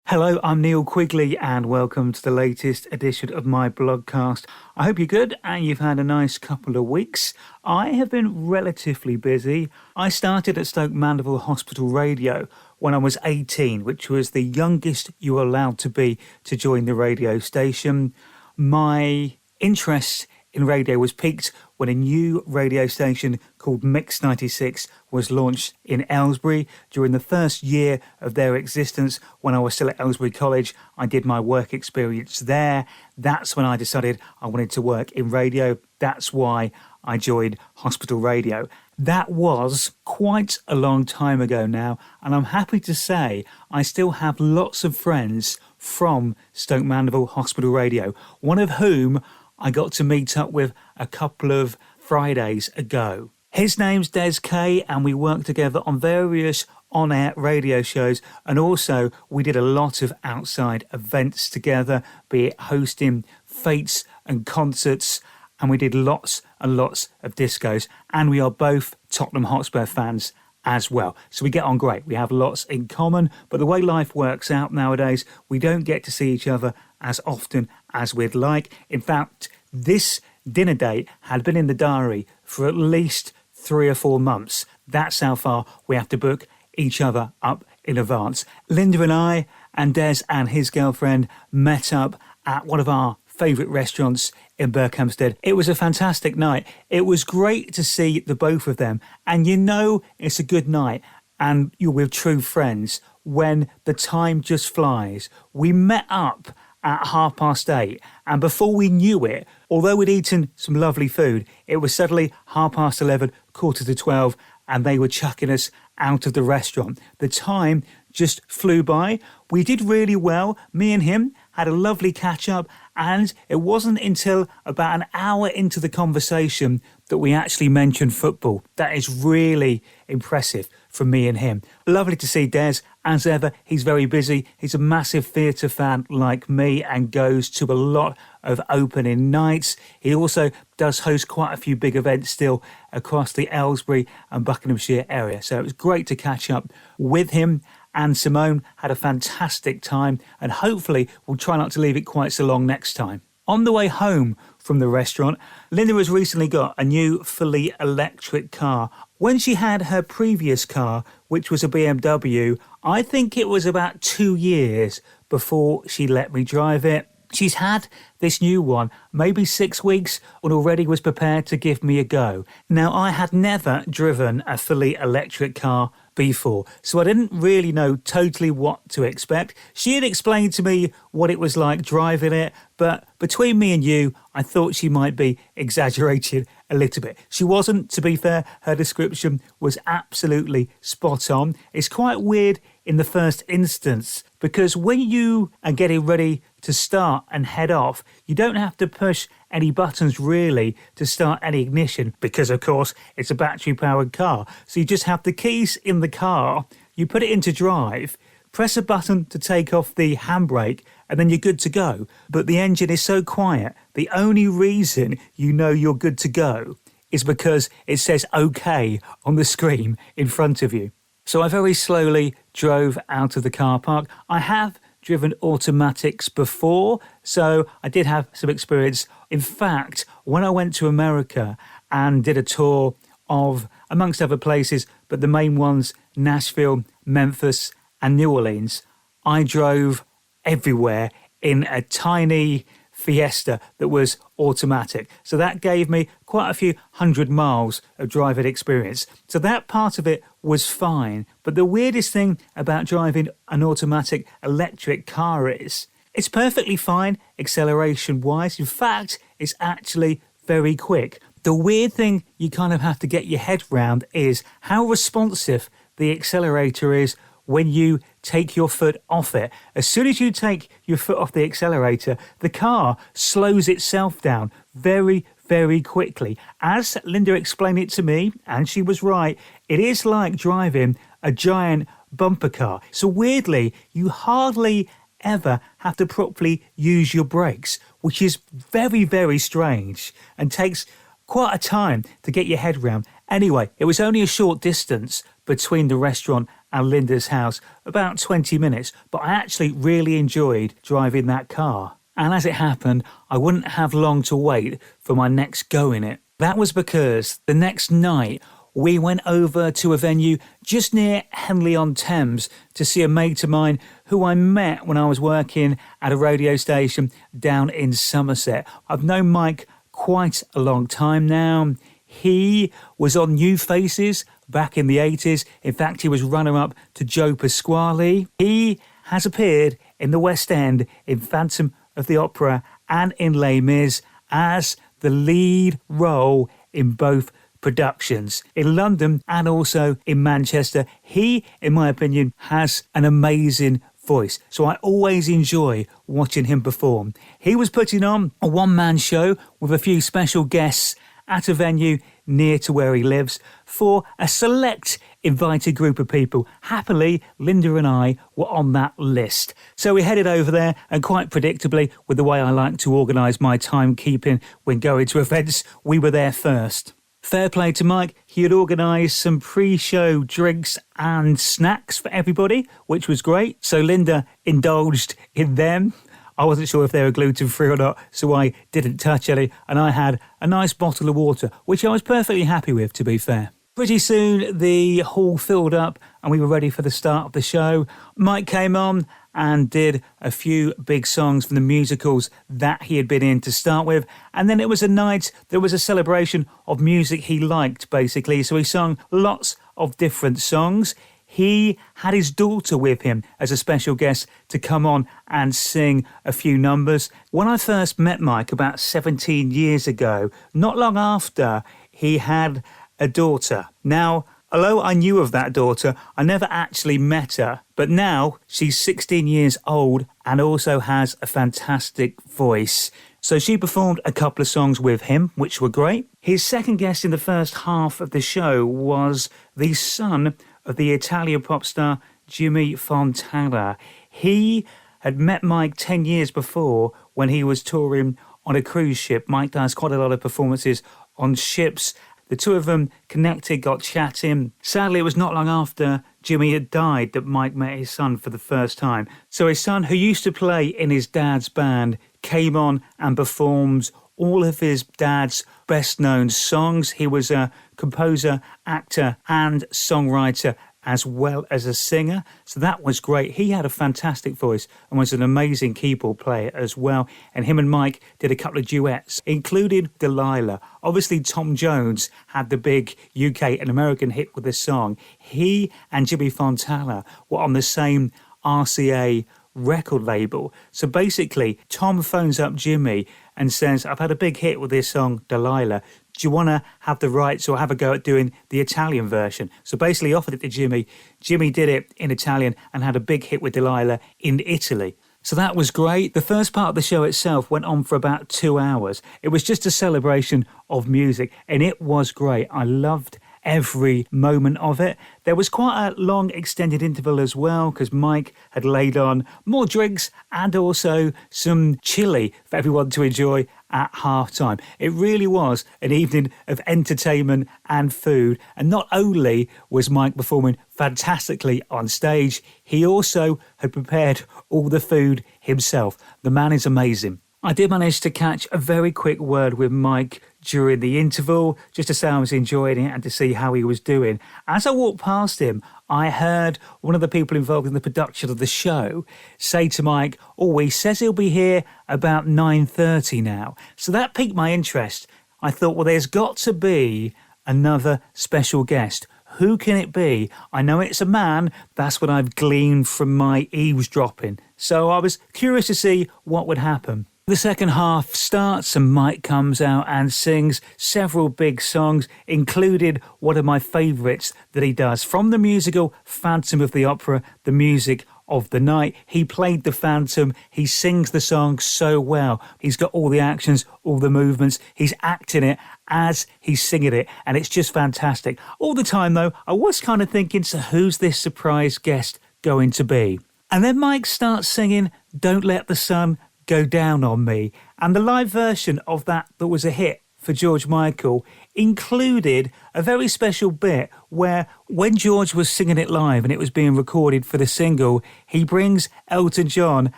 Hello, I'm Neil Quigley and welcome to the latest edition of my blogcast. I hope you're good and you've had a nice couple of weeks. I have been relatively busy. I started at Stoke Mandeville Hospital Radio when I was 18, which was the youngest you were allowed to be to join the radio station. My interest in radio was piqued when a new radio station called Mix 96 was launched in Aylesbury. During the first year of their existence, when I was still at Aylesbury College, I did my work experience there. That's when I decided I wanted to work in radio. That's why I joined Hospital Radio. That was quite a long time ago now, and I'm happy to say I still have lots of friends from Stoke Mandeville Hospital Radio, one of whom I got to meet up with a couple of Fridays ago. His name's Des Kay, and we worked together on various on-air radio shows, and also we did a lot of outside events together, be it hosting fetes and concerts, and we did lots and lots of discos, and we are both Tottenham Hotspur fans as well. So we get on great. We have lots in common, but the way life works out nowadays, we don't get to see each other as often as we'd like. In fact, this dinner date had been in the diary for at least 3 or 4 months. That's how far we have to book each other up in advance. Linda and I and Des and his girlfriend met up at one of our favourite restaurants in Berkhamsted. It was a fantastic night. It was great to see the both of them. And you know it's a good night and you're with true friends when the time just flies. We met up at 8:30, and before we knew it, although we'd eaten some lovely food, it was suddenly 11:30, 11:45, and they were chucking us out of the restaurant. The time just flew by. We did really well. Me and him had a lovely catch up, and it wasn't until about an hour into the conversation that we actually mentioned football. That is really impressive from me and him. Lovely to see Des. As ever, he's very busy. He's a massive theatre fan like me and goes to a lot of opening nights. He also does host quite a few big events still across the Aylesbury and Buckinghamshire area. So it was great to catch up with him. And Simone had a fantastic time, and hopefully we'll try not to leave it quite so long next time. On the way home from the restaurant, Linda has recently got a new fully electric car. When she had her previous car, which was a BMW, I think it was about 2 years before she let me drive it. She's had this new one maybe 6 weeks and already was prepared to give me a go. Now, I had never driven a fully electric car before, so I didn't really know totally what to expect. She had explained to me what it was like driving it, but between me and you, I thought she might be exaggerating a little bit. She wasn't, to be fair. Her description was absolutely spot on. It's quite weird in the first instance because when you are getting ready to start and head off, you don't have to push any buttons really to start any ignition because, of course, it's a battery-powered car. So you just have the keys in the car, you put it into drive, press a button to take off the handbrake, and then you're good to go. But the engine is so quiet, the only reason you know you're good to go is because it says OK on the screen in front of you. So I very slowly drove out of the car park. I have driven automatics before, so I did have some experience. In fact, when I went to America and did a tour of, amongst other places, but the main ones, Nashville, Memphis and New Orleans, I drove everywhere in a tiny Fiesta that was automatic. So that gave me quite a few 100 miles of driving experience. So that part of it was fine. But the weirdest thing about driving an automatic electric car is it's perfectly fine acceleration-wise. In fact, it's actually very quick. The weird thing you kind of have to get your head round is how responsive the accelerator is when you take your foot off it. As soon as you take your foot off the accelerator, the car slows itself down very, very quickly. As Linda explained it to me, and she was right, it is like driving a giant bumper car. So weirdly, you hardly ever have to properly use your brakes, which is very, very strange and takes quite a time to get your head round. Anyway, it was only a short distance between the restaurant and Linda's house about 20 minutes, but I actually really enjoyed driving that car. And as it happened, I wouldn't have long to wait for my next go in it. That was because the next night we went over to a venue just near Henley-on-Thames to see a mate of mine who I met when I was working at a radio station down in Somerset. I've known Mike quite a long time now. He was on New Faces back in the 80s. In fact, he was runner-up to Joe Pasquale. He has appeared in the West End, in Phantom of the Opera and in Les Mis as the lead role in both productions. In London and also in Manchester, he, in my opinion, has an amazing voice. So I always enjoy watching him perform. He was putting on a one-man show with a few special guests at a venue near to where he lives for a select invited group of people. Happily, Linda and I were on that list. So we headed over there, and quite predictably, with the way I like to organise my timekeeping when going to events, we were there first. Fair play to Mike, he had organised some pre-show drinks and snacks for everybody, which was great. So Linda indulged in them. I wasn't sure if they were gluten-free or not, so I didn't touch any, and I had a nice bottle of water, which I was perfectly happy with, to be fair. Pretty soon, the hall filled up and we were ready for the start of the show. Mike came on and did a few big songs from the musicals that he had been in to start with. And then it was a night, there was a celebration of music he liked, basically. So he sung lots of different songs. He had his daughter with him as a special guest to come on and sing a few numbers. When I first met Mike about 17 years ago, not long after, he had a daughter. Now, although I knew of that daughter, I never actually met her. But now she's 16 years old and also has a fantastic voice. So she performed a couple of songs with him, which were great. His second guest in the first half of the show was the son of the Italian pop star Jimmy Fontana. He had met Mike 10 years before when he was touring on a cruise ship. Mike does quite a lot of performances on ships. The two of them connected, got chatting. Sadly, it was not long after Jimmy had died that Mike met his son for the first time. So his son, who used to play in his dad's band, came on and performed all of his dad's best-known songs. He was a composer, actor and songwriter as well as a singer. So that was great. He had a fantastic voice and was an amazing keyboard player as well. And him and Mike did a couple of duets, including Delilah. Obviously, Tom Jones had the big UK and American hit with this song. He and Jimmy Fontana were on the same RCA record label. So basically, Tom phones up Jimmy and says, I've had a big hit with this song, Delilah. Do you want to have the rights or have a go at doing the Italian version? So basically offered it to Jimmy. Jimmy did it in Italian and had a big hit with Delilah in Italy. So that was great. The first part of the show itself went on for about 2 hours. It was just a celebration of music and it was great. I loved every moment of it. There was quite a long extended interval as well because Mike had laid on more drinks and also some chili for everyone to enjoy at half-time. It really was an evening of entertainment and food. And not only was Mike performing fantastically on stage, he also had prepared all the food himself. The man is amazing. I did manage to catch a very quick word with Mike during the interval, just to say I was enjoying it and to see how he was doing. As I walked past him, I heard one of the people involved in the production of the show say to Mike, he says he'll be here about 9:30 now. So that piqued my interest. I thought, well, there's got to be another special guest. Who can it be? I know it's a man. That's what I've gleaned from my eavesdropping. So I was curious to see what would happen. The second half starts and Mike comes out and sings several big songs, including one of my favourites that he does. From the musical Phantom of the Opera, the music of the night. He played the Phantom. He sings the song so well. He's got all the actions, all the movements. He's acting it as he's singing it. And it's just fantastic. All the time, though, I was kind of thinking, so who's this surprise guest going to be? And then Mike starts singing Don't Let the Sun Go Down on Me. And the live version of that was a hit for George Michael included a very special bit where when George was singing it live and it was being recorded for the single, he brings Elton John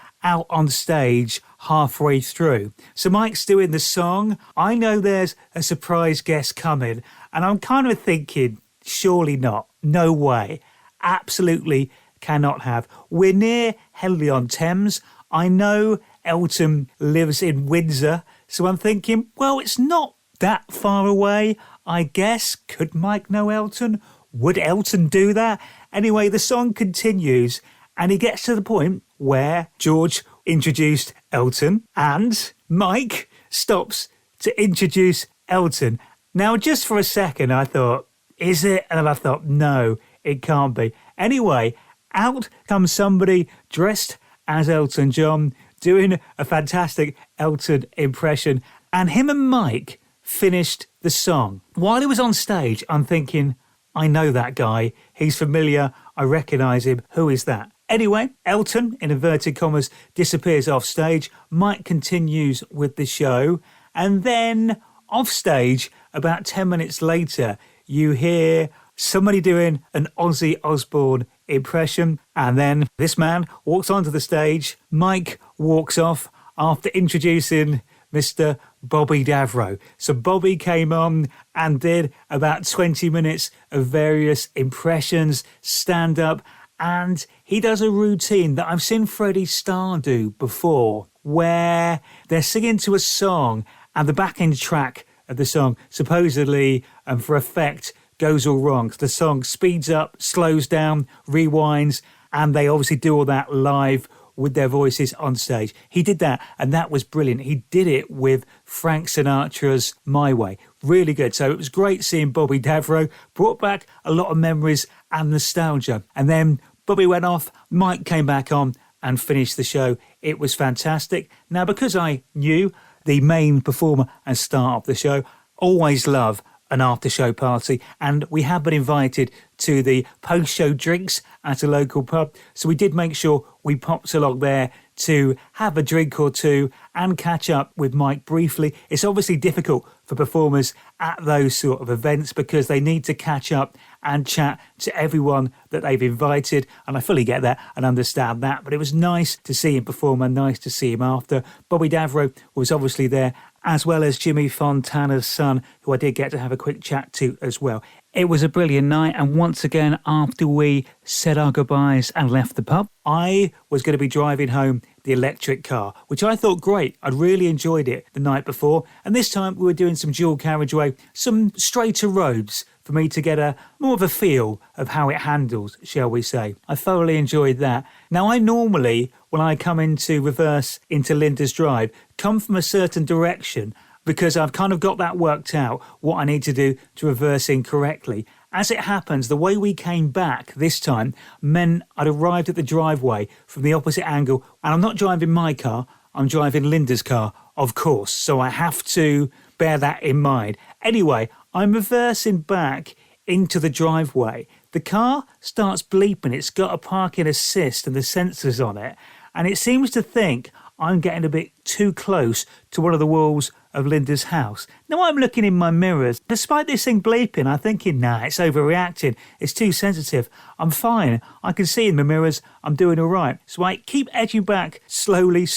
out on stage halfway through. So Mike's doing the song. I know there's a surprise guest coming, and I'm kind of thinking, surely not. No way. Absolutely cannot have. We're near Henley-on-Thames. I know Elton lives in Windsor, so I'm thinking, well, it's not that far away, I guess. Could Mike know Elton? Would Elton do that? Anyway, the song continues, and he gets to the point where George introduced Elton, and Mike stops to introduce Elton. Now, just for a second, I thought, is it? And then I thought, no, it can't be. Anyway, out comes somebody dressed as Elton John, doing a fantastic Elton impression, and him and Mike finished the song. While he was on stage, I'm thinking, I know that guy. He's familiar. I recognise him. Who is that? Anyway, Elton, in inverted commas, disappears off stage. Mike continues with the show, and then off stage, about 10 minutes later, you hear somebody doing an Ozzy Osbourne impression, and then this man walks onto the stage. Mike walks off after introducing Mr. Bobby Davro. So Bobby came on and did about 20 minutes of various impressions, stand-up, and he does a routine that I've seen Freddie Starr do before, where they're singing to a song and the back-end track of the song supposedly, and for effect, goes all wrong. The song speeds up, slows down, rewinds, and they obviously do all that live with their voices on stage. He did that, and that was brilliant. He did it with Frank Sinatra's My Way. Really good. So it was great seeing Bobby Davro. Brought back a lot of memories and nostalgia. And then Bobby went off, Mike came back on and finished the show. It was fantastic. Now, because I knew the main performer and star of the show, always love an after-show party, and we have been invited to the post-show drinks at a local pub, so we did make sure we popped along there to have a drink or two and catch up with Mike briefly. It's obviously difficult for performers at those sort of events because they need to catch up and chat to everyone that they've invited, and I fully get that and understand that, but it was nice to see him perform and nice to see him after. Bobby Davro was obviously there, as well as Jimmy Fontana's son, who I did get to have a quick chat to as well. It was a brilliant night, and once again, after we said our goodbyes and left the pub, I was going to be driving home the electric car, which I thought great. I'd really enjoyed it the night before, and this time we were doing some dual carriageway, some straighter roads for me to get a more of a feel of how it handles, shall we say. I thoroughly enjoyed that. Now, I normally, when I come into reverse into Linda's Drive, come from a certain direction because I've kind of got that worked out, what I need to do to reverse in correctly. As it happens, the way we came back this time meant I'd arrived at the driveway from the opposite angle, and I'm not driving my car, I'm driving Linda's car, of course, so I have to bear that in mind. Anyway, I'm reversing back into the driveway. The car starts bleeping. It's got a parking assist and the sensors on it, and it seems to think I'm getting a bit too close to one of the walls of Linda's house. Now I'm looking in my mirrors. Despite this thing bleeping, I'm thinking, nah, it's overreacting. It's too sensitive. I'm fine. I can see in the mirrors I'm doing all right. So I keep edging back slowly,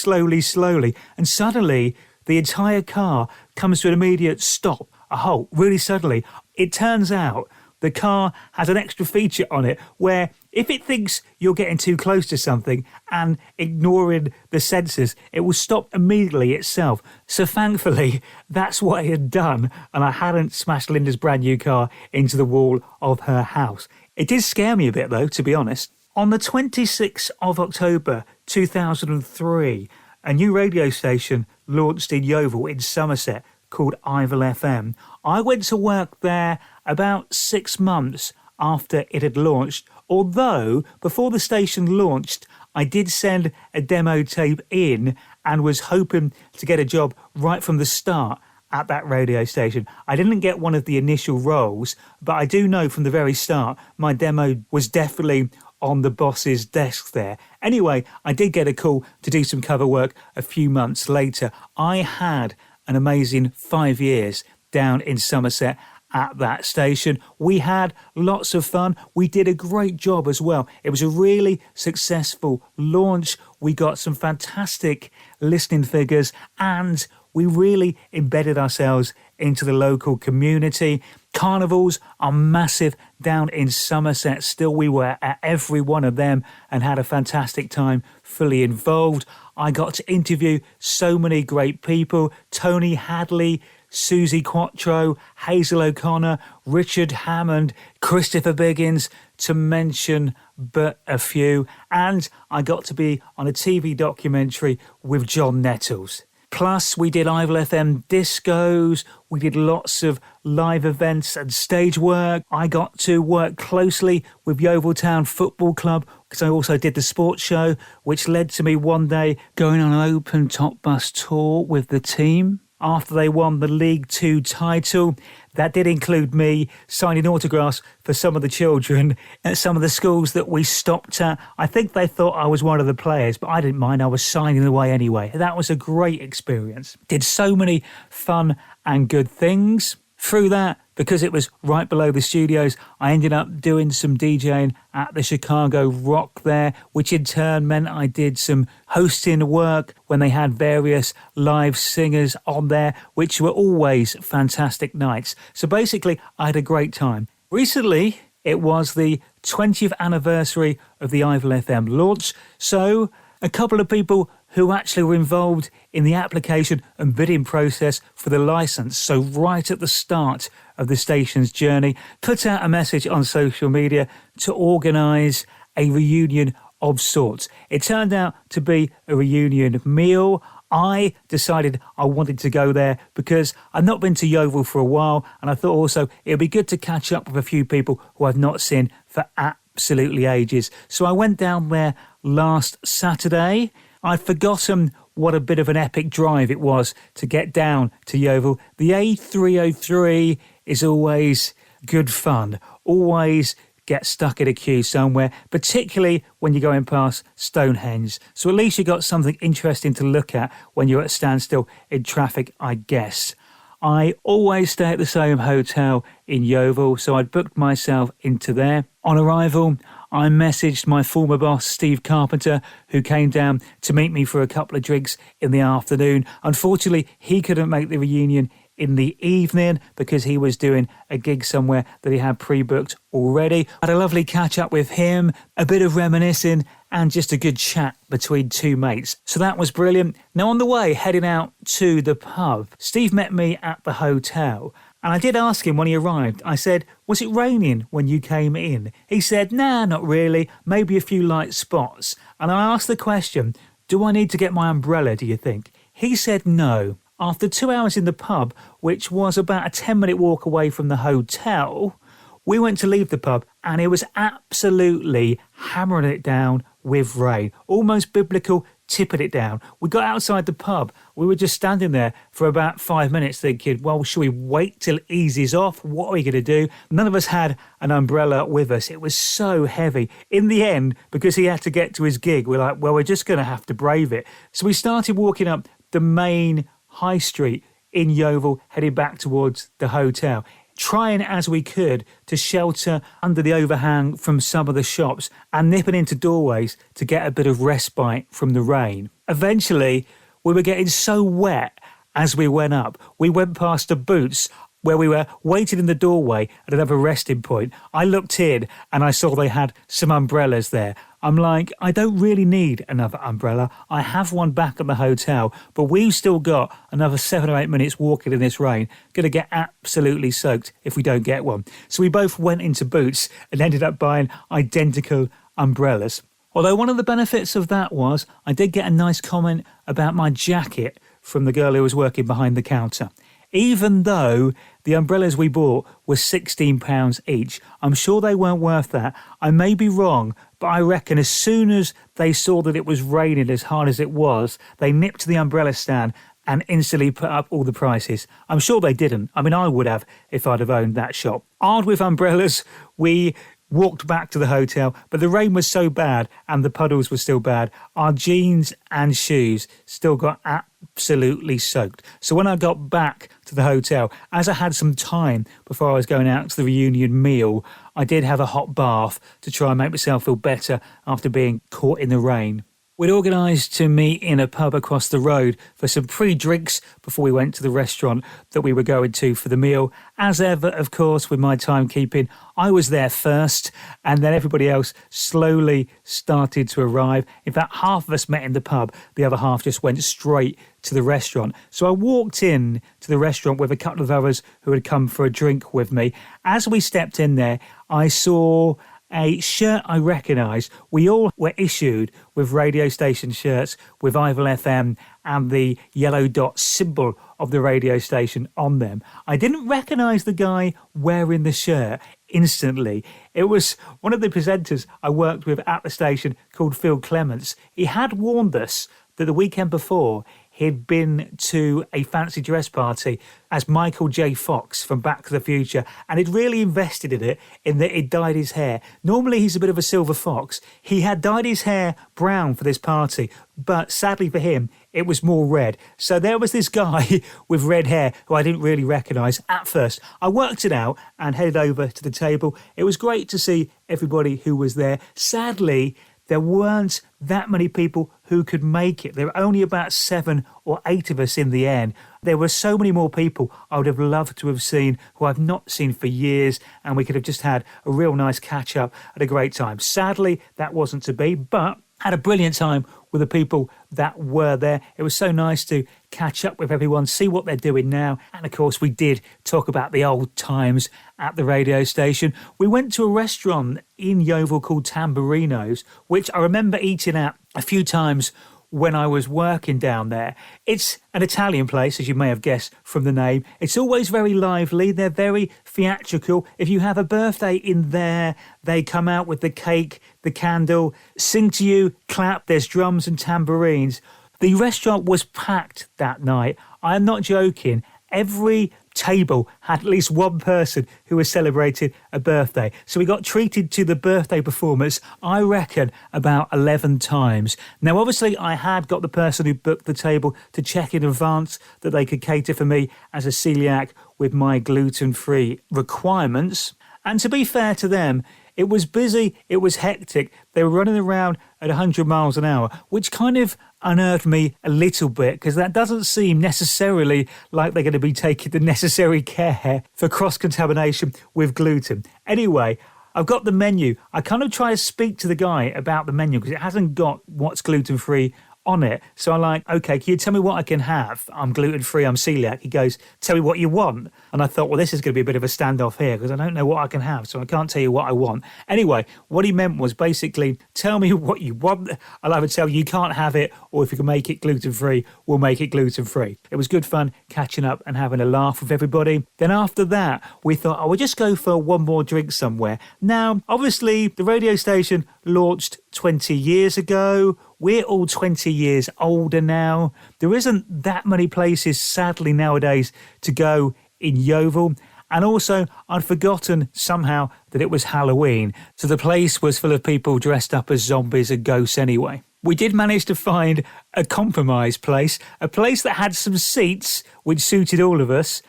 and suddenly the entire car comes to an immediate stop, a halt, really suddenly. It turns out the car has an extra feature on it where if it thinks you're getting too close to something and ignoring the sensors, it will stop immediately itself. So thankfully, that's what it had done, and I hadn't smashed Linda's brand new car into the wall of her house. It did scare me a bit though, to be honest. On the 26th of October 2003, a new radio station launched in Yeovil in Somerset called Ivell FM. I went to work there about 6 months after it had launched, although before the station launched, I did send a demo tape in and was hoping to get a job right from the start at that radio station. I didn't get one of the initial roles, but I do know from the very start my demo was definitely on the boss's desk there. Anyway, I did get a call to do some cover work a few months later. I had an amazing 5 years down in Somerset at that station. We had lots of fun. We did a great job as well. It was a really successful launch. We got some fantastic listening figures and we really embedded ourselves into the local community. Carnivals are massive down in Somerset. Still, we were at every one of them and had a fantastic time fully involved. I got to interview so many great people. Tony Hadley, Susie Quattro, Hazel O'Connor, Richard Hammond, Christopher Biggins, to mention but a few. And I got to be on a TV documentary with John Nettles. Plus, we did Ivel FM discos, we did lots of live events and stage work. I got to work closely with Yeovil Town Football Club because I also did the sports show, which led to me one day going on an open top bus tour with the team. After they won the League 2 title, that did include me signing autographs for some of the children at some of the schools that we stopped at. I think they thought I was one of the players, but I didn't mind. I was signing away anyway. That was a great experience. Did so many fun and good things. Through that, because it was right below the studios, I ended up doing some DJing at the Chicago Rock there, which in turn meant I did some hosting work when they had various live singers on there, which were always fantastic nights. So basically, I had a great time. Recently, it was the 20th anniversary of the Ivel FM launch, so a couple of people who actually were involved in the application and bidding process for the licence, so right at the start of the station's journey, put out a message on social media to organise a reunion of sorts. It turned out to be a reunion meal. I decided I wanted to go there because I've not been to Yeovil for a while, and I thought also it would be good to catch up with a few people who I've not seen for absolutely ages. So I went down there last Saturday. I'd forgotten what a bit of an epic drive it was to get down to Yeovil. The A303 is always good fun, always get stuck in a queue somewhere, particularly when you're going past Stonehenge. So at least you got something interesting to look at when you're at a standstill in traffic, I guess. I always stay at the same hotel in Yeovil, so I'd booked myself into there. On arrival, I messaged my former boss, Steve Carpenter, who came down to meet me for a couple of drinks in the afternoon. Unfortunately, he couldn't make the reunion in the evening because he was doing a gig somewhere that he had pre-booked already. I had a lovely catch up with him, a bit of reminiscing and just a good chat between two mates. So that was brilliant. Now on the way, heading out to the pub, Steve met me at the hotel. And I did ask him when he arrived, I said, was it raining when you came in? He said, nah, not really, maybe a few light spots. And I asked the question, do I need to get my umbrella, do you think? He said no. After 2 hours in the pub, which was about a 10-minute walk away from the hotel, we went to leave the pub and it was absolutely hammering it down with rain. Almost biblical, tipping it down. We got outside the pub. We were just standing there for about 5 minutes thinking, well, should we wait till it eases off? What are we going to do? None of us had an umbrella with us. It was so heavy. In the end, because he had to get to his gig, we're like, well, we're just going to have to brave it. So we started walking up the main high street in Yeovil, heading back towards the hotel, trying as we could to shelter under the overhang from some of the shops and nipping into doorways to get a bit of respite from the rain. Eventually, we were getting so wet as we went up. We went past the Boots where we were waiting in the doorway at another resting point. I looked in and I saw they had some umbrellas there. I'm like, I don't really need another umbrella. I have one back at the hotel, but we've still got another 7 or 8 minutes walking in this rain. Going to get absolutely soaked if we don't get one. So we both went into Boots and ended up buying identical umbrellas. Although one of the benefits of that was I did get a nice comment about my jacket from the girl who was working behind the counter. Even though the umbrellas we bought were £16 each, I'm sure they weren't worth that. I may be wrong, but I reckon as soon as they saw that it was raining as hard as it was, they nipped to the umbrella stand and instantly put up all the prices. I'm sure they didn't. I mean, I would have if I'd have owned that shop. Armed with umbrellas, we walked back to the hotel, but the rain was so bad and the puddles were still bad. Our jeans and shoes still got absolutely soaked. So when I got back to the hotel, as I had some time before I was going out to the reunion meal, I did have a hot bath to try and make myself feel better after being caught in the rain. We'd organised to meet in a pub across the road for some pre-drinks before we went to the restaurant that we were going to for the meal. As ever, of course, with my timekeeping, I was there first, and then everybody else slowly started to arrive. In fact, half of us met in the pub, the other half just went straight to the restaurant. So I walked in to the restaurant with a couple of others who had come for a drink with me. As we stepped in there, I saw a shirt I recognised. We all were issued with radio station shirts with Ival FM and the yellow dot symbol of the radio station on them. I didn't recognise the guy wearing the shirt instantly. It was one of the presenters I worked with at the station called Phil Clements. He had warned us that the weekend before he'd been to a fancy dress party as Michael J. Fox from Back to the Future, and he'd really invested in it, in that he'd dyed his hair. Normally he's a bit of a silver fox. He had dyed his hair brown for this party, but sadly for him, it was more red. So there was this guy with red hair who I didn't really recognise at first. I worked it out and headed over to the table. It was great to see everybody who was there. Sadly, there weren't that many people who could make it. There were only about 7 or 8 of us in the end. There were so many more people I would have loved to have seen who I've not seen for years, and we could have just had a real nice catch up at a great time. Sadly, that wasn't to be, but had a brilliant time with the people that were there. It was so nice to catch up with everyone, see what they're doing now. And of course, we did talk about the old times at the radio station. We went to a restaurant in Yeovil called Tamburino's, which I remember eating at a few times when I was working down there. It's an Italian place, as you may have guessed from the name. It's always very lively. They're very theatrical. If you have a birthday in there, they come out with the cake, the candle, sing to you, clap. There's drums and tambourines. The restaurant was packed that night. I'm not joking. Every table had at least one person who was celebrating a birthday. So we got treated to the birthday performance, I reckon, about 11 times. Now, obviously, I had got the person who booked the table to check in advance that they could cater for me as a celiac with my gluten-free requirements. And to be fair to them, it was busy, it was hectic. They were running around at 100 miles an hour, which kind of unnerved me a little bit, because that doesn't seem necessarily like they're going to be taking the necessary care for cross-contamination with gluten. Anyway, I've got the menu. I kind of try to speak to the guy about the menu because it hasn't got what's gluten-free on it. So I'm like, okay, can you tell me what I can have? I'm gluten-free, I'm celiac. He goes, tell me what you want. And I thought, well, this is going to be a bit of a standoff here because I don't know what I can have, so I can't tell you what I want. Anyway, what he meant was basically, tell me what you want. I'll either tell you can't have it, or if you can make it gluten-free, we'll make it gluten-free. It was good fun catching up and having a laugh with everybody. Then after that, we thought, we'll just go for one more drink somewhere. Now, obviously, the radio station launched 20 years ago. We're all 20 years older now. There isn't that many places, sadly, nowadays to go in Yeovil. And also, I'd forgotten somehow that it was Halloween. So the place was full of people dressed up as zombies and ghosts anyway. We did manage to find a compromise place, a place that had some seats which suited all of us,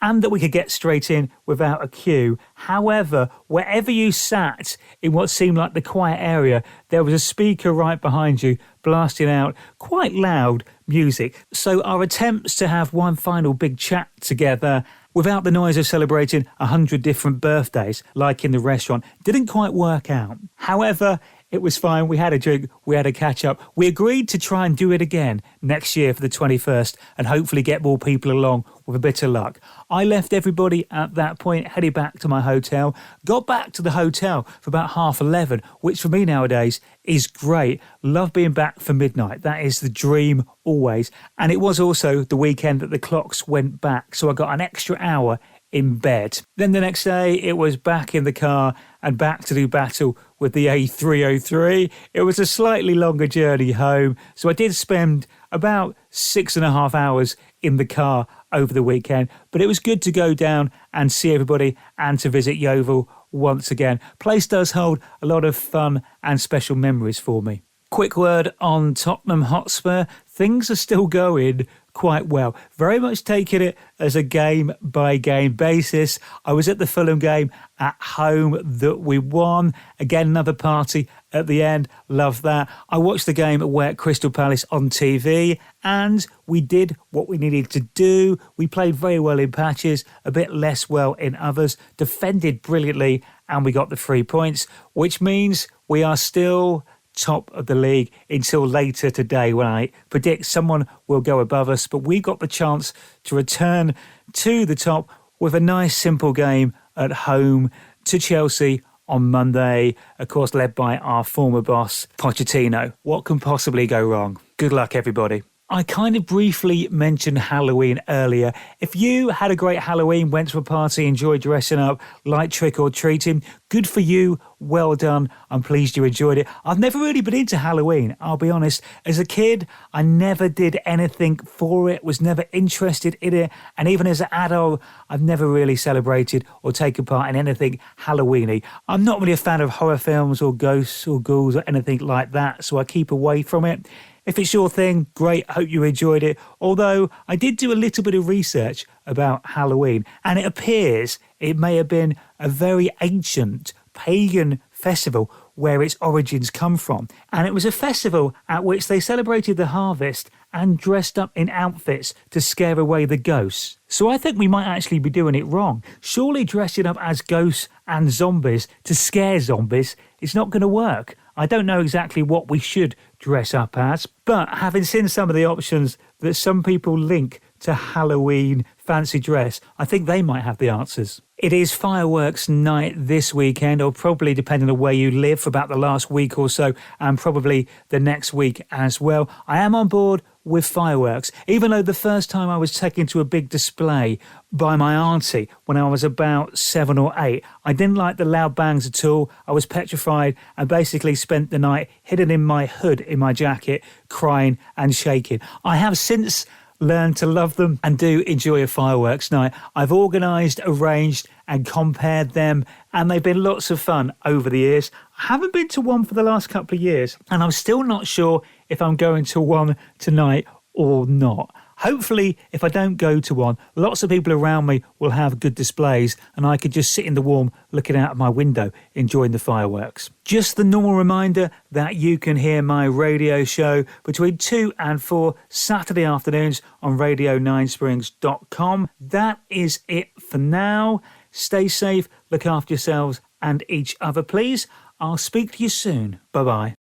and that we could get straight in without a queue. However, wherever you sat in what seemed like the quiet area, there was a speaker right behind you blasting out quite loud music. So our attempts to have one final big chat together without the noise of celebrating 100 different birthdays, like in the restaurant, didn't quite work out. However, it was fine. We had a drink. We had a catch up. We agreed to try and do it again next year for the 21st and hopefully get more people along with a bit of luck. I left everybody at that point, headed back to my hotel, got back to the hotel for about 11:30, which for me nowadays is great. Love being back for midnight. That is the dream always. And it was also the weekend that the clocks went back. So I got an extra hour in bed. Then the next day it was back in the car and back to do battle with the A303. It was a slightly longer journey home, so I did spend about 6.5 hours in the car over the weekend, but it was good to go down and see everybody and to visit Yeovil once again. Place does hold a lot of fun and special memories for me. Quick word on Tottenham Hotspur. Things are still going quite well. Very much taking it as a game-by-game basis. I was at the Fulham game at home that we won. Again, another party at the end. Love that. I watched the game away at Crystal Palace on TV, and we did what we needed to do. We played very well in patches, a bit less well in others, defended brilliantly, and we got the 3 points, which means we are still top of the league until later today, when I predict someone will go above us. But we got the chance to return to the top with a nice simple game at home to Chelsea on Monday, of course led by our former boss Pochettino. What can possibly go wrong? Good luck, everybody. I kind of briefly mentioned Halloween earlier. If you had a great Halloween, went to a party, enjoyed dressing up, like trick or treating, good for you, well done. I'm pleased you enjoyed it. I've never really been into Halloween, I'll be honest. As a kid, I never did anything for it, was never interested in it. And even as an adult, I've never really celebrated or taken part in anything Halloween-y. I'm not really a fan of horror films or ghosts or ghouls or anything like that, so I keep away from it. If it's your thing, great, I hope you enjoyed it. Although I did do a little bit of research about Halloween, and it appears it may have been a very ancient pagan festival where its origins come from. And it was a festival at which they celebrated the harvest and dressed up in outfits to scare away the ghosts. So I think we might actually be doing it wrong. Surely dressing up as ghosts and zombies to scare zombies is not going to work. I don't know exactly what we should dress up as, but having seen some of the options that some people link to Halloween fancy dress, I think they might have the answers. It is fireworks night this weekend, or probably depending on where you live, for about the last week or so, and probably the next week as well. I am on board with fireworks, even though the first time I was taken to a big display by my auntie when I was about 7 or 8, I didn't like the loud bangs at all. I was petrified and basically spent the night hidden in my hood in my jacket, crying and shaking. I have since learned to love them and do enjoy a fireworks night. I've organised, arranged and compared them, and they've been lots of fun over the years. I haven't been to one for the last couple of years, and I'm still not sure if I'm going to one tonight or not. Hopefully, if I don't go to one, lots of people around me will have good displays and I could just sit in the warm looking out of my window enjoying the fireworks. Just the normal reminder that you can hear my radio show between 2 and 4 Saturday afternoons on radio9springs.com. That is it for now. Stay safe, look after yourselves and each other, please. I'll speak to you soon. Bye-bye.